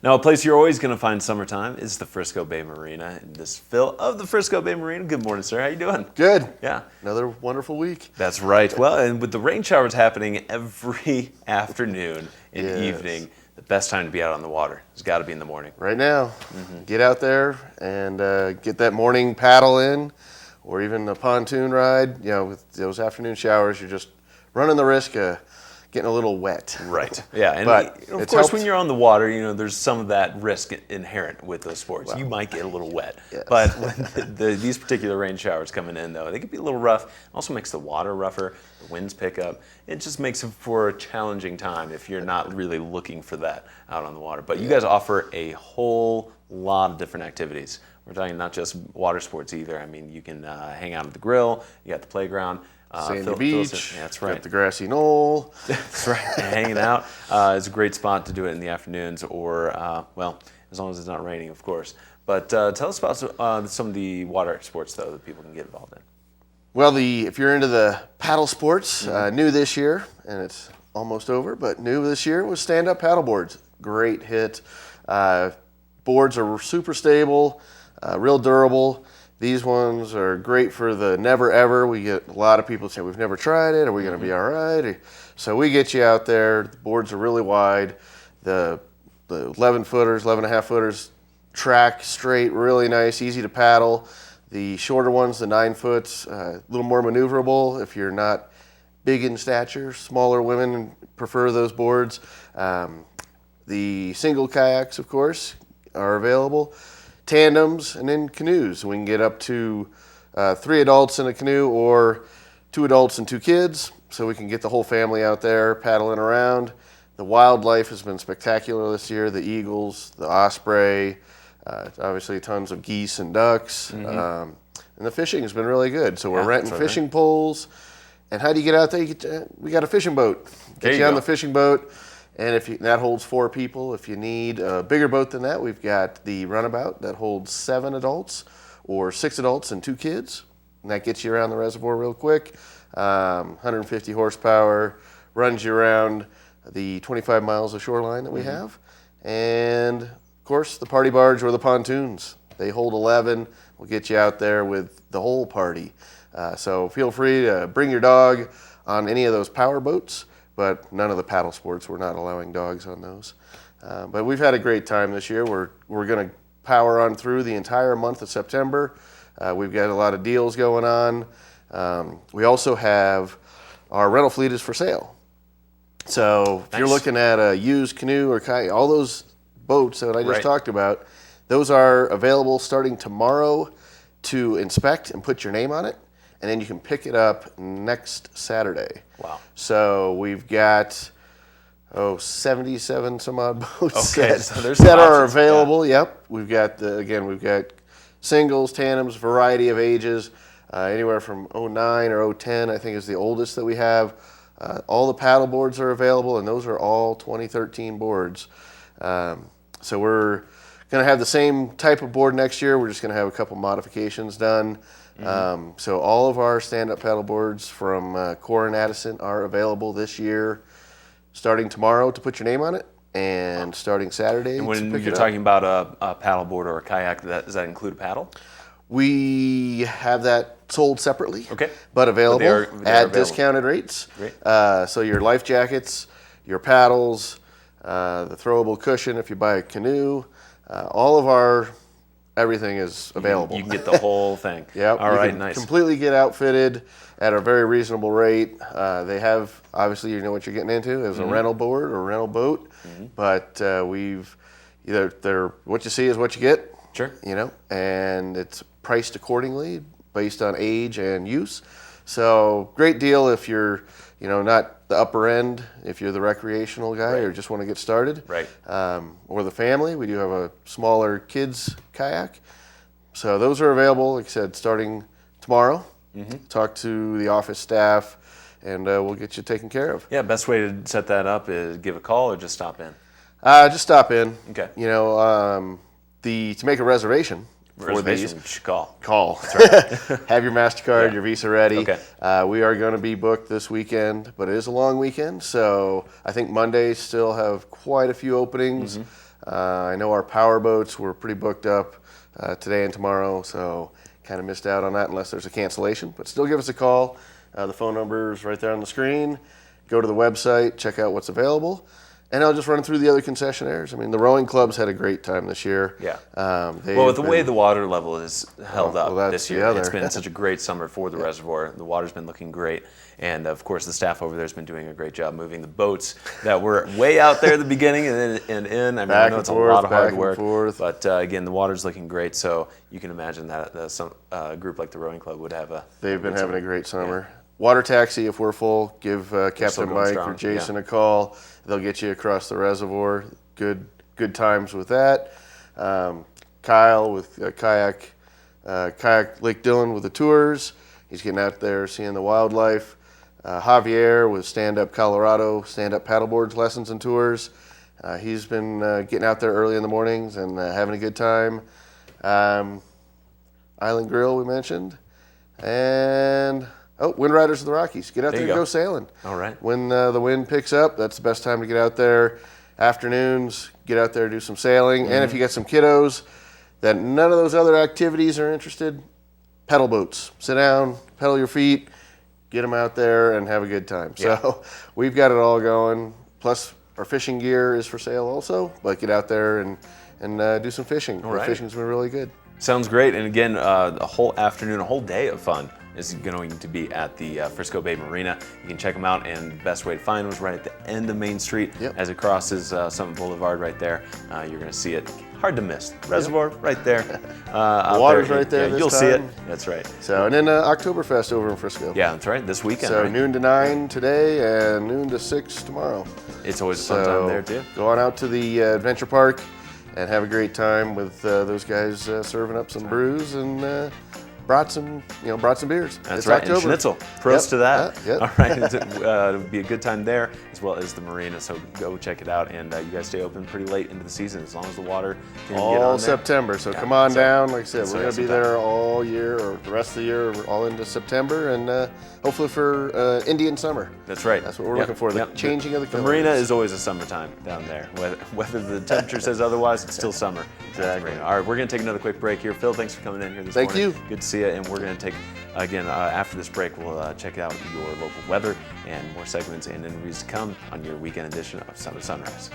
Now, a place you're always going to find summertime is the Frisco Bay Marina. And this Phil of the Frisco Bay Marina. Good morning, sir. How you doing? Good. Yeah. Another wonderful week. That's right. Well, and with the rain showers happening every afternoon and evening, the best time to be out on the water has got to be in the morning. Right now. Get out there and get that morning paddle in, or even a pontoon ride. You know, with those afternoon showers, you're just running the risk of getting a little wet. Right. Yeah. And But of course, helped. when you're on the water, there's some of that risk inherent with those sports. You might get a little wet. Yes. But when these particular rain showers coming in, though, they can be a little rough. It also makes the water rougher. The winds pick up. It just makes it for a challenging time if you're not really looking for that out on the water. But you guys offer a whole lot of different activities. We're talking not just water sports either. I mean, you can hang out at the grill. You got the playground. Sandy Beach. Yeah, that's right. Got the grassy knoll. That's right. Hanging out is a great spot to do it in the afternoons, or as long as it's not raining, of course. But tell us about some of the water sports, though, that people can get involved in. Well, if you're into the paddle sports, new this year, and it's almost over, but new this year was stand-up paddle boards. Great hit. Boards are super stable, real durable. These ones are great for the never ever. We get a lot of people say, we've never tried it. Are we going to be all right? So we get you out there. The boards are really wide. The 11 footers, 11 and a half footers track straight, really nice, easy to paddle. The shorter ones, the 9 foot, a little more maneuverable if you're not big in stature. Smaller women prefer those boards. The single kayaks, of course, are available. Tandems, and then canoes. We can get up to 3 adults in a canoe, or 2 adults and 2 kids, so we can get the whole family out there paddling around. The wildlife has been spectacular this year. The eagles, the osprey, obviously tons of geese and ducks, and the fishing has been really good. So we're renting fishing poles. And how do you get out there? We got a fishing boat. Get you on the fishing boat. And that holds 4 people. If you need a bigger boat than that, we've got the runabout that holds 7 adults, or 6 adults and 2 kids. And that gets you around the reservoir real quick. 150 horsepower, runs you around the 25 miles of shoreline that we have. And of course, the party barge or the pontoons. They hold 11. We'll get you out there with the whole party. So feel free to bring your dog on any of those power boats. But none of the paddle sports, we're not allowing dogs on those. But we've had a great time this year. We're going to power on through the entire month of September. We've got a lot of deals going on. We also have our rental fleet is for sale. So if you're looking at a used canoe or kayak, all those boats that I just talked about, those are available starting tomorrow to inspect and put your name on it. And then you can pick it up next Saturday. Wow. So we've got, 77 some odd boats that are available. Yep. We've got, we've got singles, tandems, variety of ages, anywhere from 09 or 010, I think is the oldest that we have. All the paddle boards are available, and those are all 2013 boards. So we're going to have the same type of board next year. We're just going to have a couple modifications done. So all of our stand-up paddle boards from Core and Addison are available this year, starting tomorrow to put your name on it, and starting Saturday. And when you're talking about a paddle board or a kayak, does that include a paddle? We have that sold separately, okay, but available they are at available. Discounted rates. Great. So your life jackets, your paddles, the throwable cushion if you buy a canoe, all of our everything is available. You can get the whole thing. Yep. All right, can nice. Completely get outfitted at a very reasonable rate. They have, obviously, you know what you're getting into. There's a rental board or rental boat, but we've they're what you see is what you get. Sure. And it's priced accordingly based on age and use. So great deal if you're, not the upper end, if you're the recreational guy or just want to get started. Right. Or the family. We do have a smaller kids kayak. So those are available, like I said, starting tomorrow. Talk to the office staff, and we'll get you taken care of. Yeah, best way to set that up is give a call or just stop in? Just stop in. Okay. To make a reservation for these, you should call. That's right. Have your MasterCard, your Visa ready. Okay. We are going to be booked this weekend, but it is a long weekend, so I think Mondays still have quite a few openings. I know our power boats were pretty booked up today and tomorrow, so kind of missed out on that unless there's a cancellation. But still give us a call. The phone number is right there on the screen. Go to the website, check out what's available. And I'll just run through the other concessionaires. I mean, the rowing clubs had a great time this year. Yeah. Well, with the way the water level is held up this year, it's been such a great summer for the reservoir. The water's been looking great. And, of course, the staff over there has been doing a great job moving the boats that were way out there at the beginning and in. I mean, I know it's a lot of hard work. But, again, the water's looking great. So you can imagine that a group like the rowing club would have a They've been having a great summer. Yeah. Water taxi, if we're full, give Captain Mike or Jason a call. They'll get you across the reservoir. Good times with that. Kyle with kayak Lake Dillon with the tours. He's getting out there seeing the wildlife. Javier with Stand Up Colorado, Stand Up Paddleboards lessons and tours. He's been getting out there early in the mornings and having a good time. Island Grill we mentioned. And Wind Riders of the Rockies. Get out there and go sailing. All right. When the wind picks up, that's the best time to get out there. Afternoons, get out there, do some sailing. And if you got some kiddos that none of those other activities are interested, pedal boats. Sit down, pedal your feet, get them out there and have a good time. Yeah. So we've got it all going. Plus, our fishing gear is for sale also. But get out there and do some fishing. All right. Fishing's been really good. Sounds great. And again, a whole afternoon, a whole day of fun is going to be at the Frisco Bay Marina. You can check them out, and the best way to find them is right at the end of Main Street. Yep. As it crosses Summit Boulevard right there. You're going to see it. Hard to miss. Reservoir right there. The water's right there. Yeah, you'll see it. That's right. So, and then Oktoberfest over in Frisco. Yeah, that's right. This weekend. So right? noon to 9 today and noon to 6 tomorrow. It's always a fun time there too. Go on out to the Adventure Park and have a great time with those guys serving up some brews and brought some beers. That's it's right. October. And schnitzel. Pros to that. Yep. All right. It'll be a good time there as well as the marina. So go check it out. And you guys stay open pretty late into the season as long as the water can get on there. All September. So come on down. Like I said, we're going to be there all year, or the rest of the year, all into September, and hopefully for Indian summer. That's right. That's what we're looking for. The changing of the colors. The marina is always a summertime down there. Whether the temperature says otherwise, it's still summer. Exactly. All right, we're going to take another quick break here. Phil, thanks for coming in here this morning. Thank you. Good to see you. And we're going to take, again, after this break, we'll check out your local weather and more segments and interviews to come on your weekend edition of Summit Sunrise.